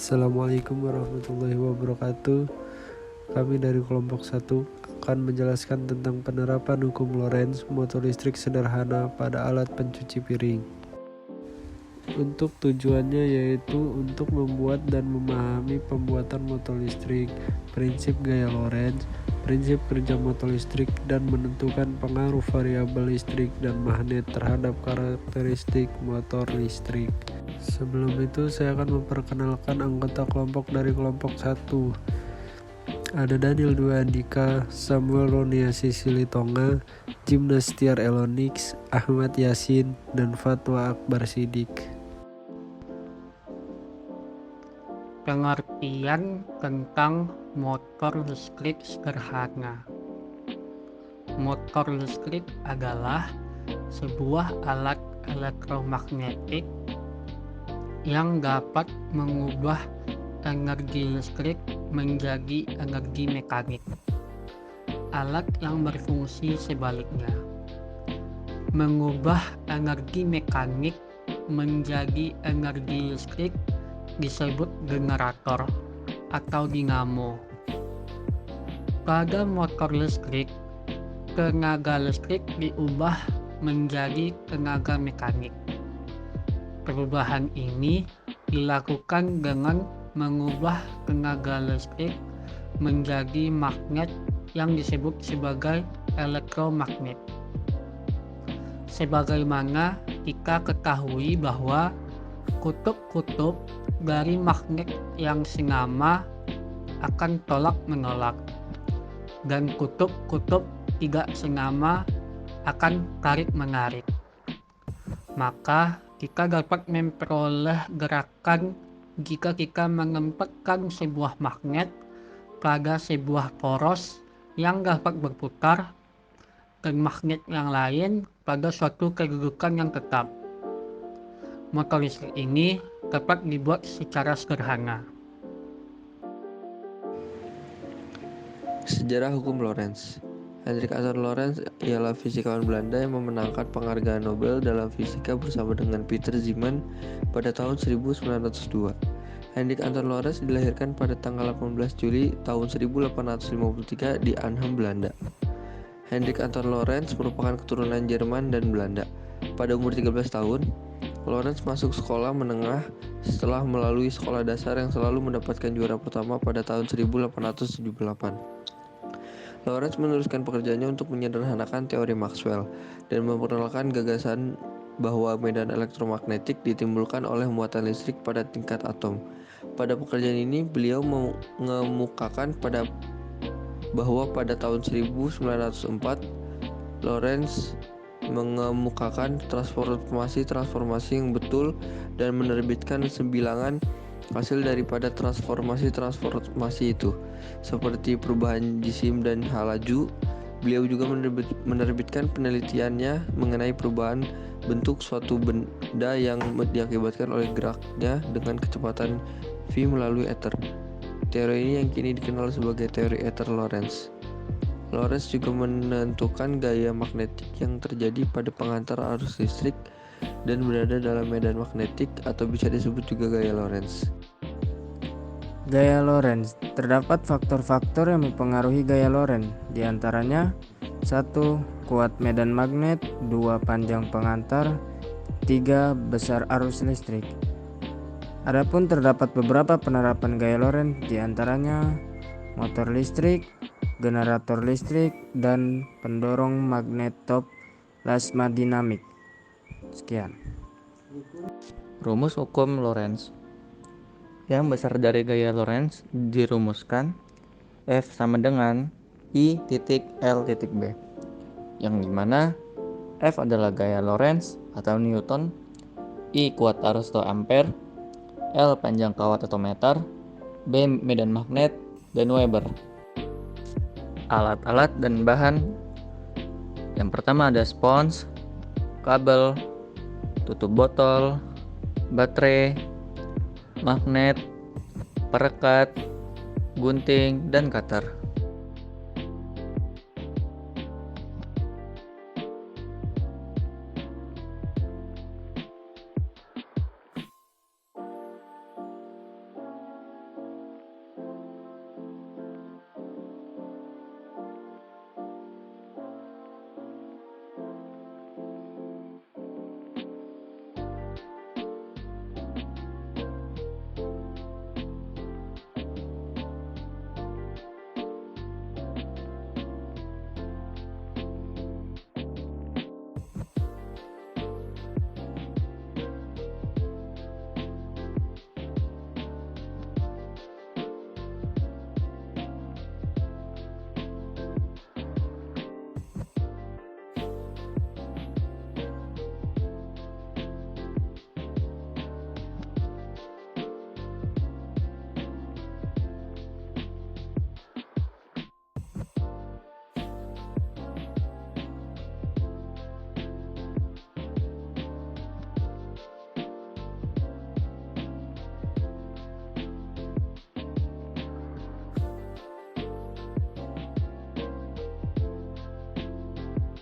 Assalamualaikum warahmatullahi wabarakatuh. Kami dari kelompok 1 akan menjelaskan tentang penerapan hukum Lorentz motor listrik sederhana pada alat pencuci piring. Untuk tujuannya yaitu untuk membuat dan memahami pembuatan motor listrik, prinsip gaya Lorentz, prinsip kerja motor listrik, dan menentukan pengaruh variabel listrik dan magnet terhadap karakteristik motor listrik. Sebelum itu saya akan memperkenalkan anggota kelompok dari kelompok 1. Ada Daniel Dwi Andika, Samuel Roniasi Silitonga, Gimnastiar Elonix, Ahmad Yasin, dan Fatwa Akbar Sidik. Pengertian tentang motor listrik sederhana. Motor listrik adalah sebuah alat elektromagnetik yang dapat mengubah energi listrik menjadi energi mekanik. Alat yang berfungsi sebaliknya. Mengubah energi mekanik menjadi energi listrik disebut generator atau dinamo. Pada motor listrik, tenaga listrik diubah menjadi tenaga mekanik. Perubahan ini dilakukan dengan mengubah tenaga listrik menjadi magnet yang disebut sebagai elektromagnet. Sebagaimana kita ketahui bahwa kutub-kutub dari magnet yang senama akan tolak-menolak, dan kutub-kutub tidak senama akan tarik-menarik. Maka kita dapat memperoleh gerakan jika kita menempatkan sebuah magnet pada sebuah poros yang dapat berputar dan magnet yang lain pada suatu kedudukan yang tetap. Motor listrik ini dapat dibuat secara sederhana. Sejarah hukum Lorentz. Hendrik Anton Lorentz ialah fisikawan Belanda yang memenangkan penghargaan Nobel dalam fisika bersama dengan Peter Zeeman pada tahun 1902. Hendrik Anton Lorentz dilahirkan pada tanggal 18 Juli tahun 1853 di Arnhem, Belanda. Hendrik Anton Lorentz merupakan keturunan Jerman dan Belanda. Pada umur 13 tahun, Lorentz masuk sekolah menengah setelah melalui sekolah dasar yang selalu mendapatkan juara pertama pada tahun 1878. Lorentz meneruskan pekerjaannya untuk menyederhanakan teori Maxwell dan memperkenalkan gagasan bahwa medan elektromagnetik ditimbulkan oleh muatan listrik pada tingkat atom. Pada pekerjaan ini, beliau mengemukakan bahwa pada tahun 1904, Lorentz mengemukakan transformasi yang betul dan menerbitkan sebilangan hasil daripada transformasi itu, seperti perubahan jisim dan halaju. Beliau juga menerbitkan penelitiannya mengenai perubahan bentuk suatu benda yang diakibatkan oleh geraknya dengan kecepatan v melalui ether. Teori ini yang kini dikenal sebagai teori ether Lorentz. Lorentz juga menentukan gaya magnetik yang terjadi pada pengantar arus listrik dan berada dalam medan magnetik, atau bisa disebut juga gaya Lorentz. Gaya Lorentz. Terdapat faktor-faktor yang mempengaruhi gaya Lorentz, di antaranya 1. Kuat medan magnet, 2. Panjang pengantar, 3. Besar arus listrik. Adapun terdapat beberapa penerapan gaya Lorentz, di antaranya motor listrik, generator listrik, dan pendorong magnet top plasma dinamik. Sekian. Rumus hukum Lorentz. Yang besar dari gaya Lorentz dirumuskan F sama dengan I titik L titik B, yang dimana F adalah gaya Lorentz atau Newton, I kuat arus atau ampere, L panjang kawat atau meter, B medan magnet, dan Weber. Alat-alat dan bahan. Yang pertama ada spons, kabel, tutup botol, baterai, magnet, perekat, gunting, dan cutter.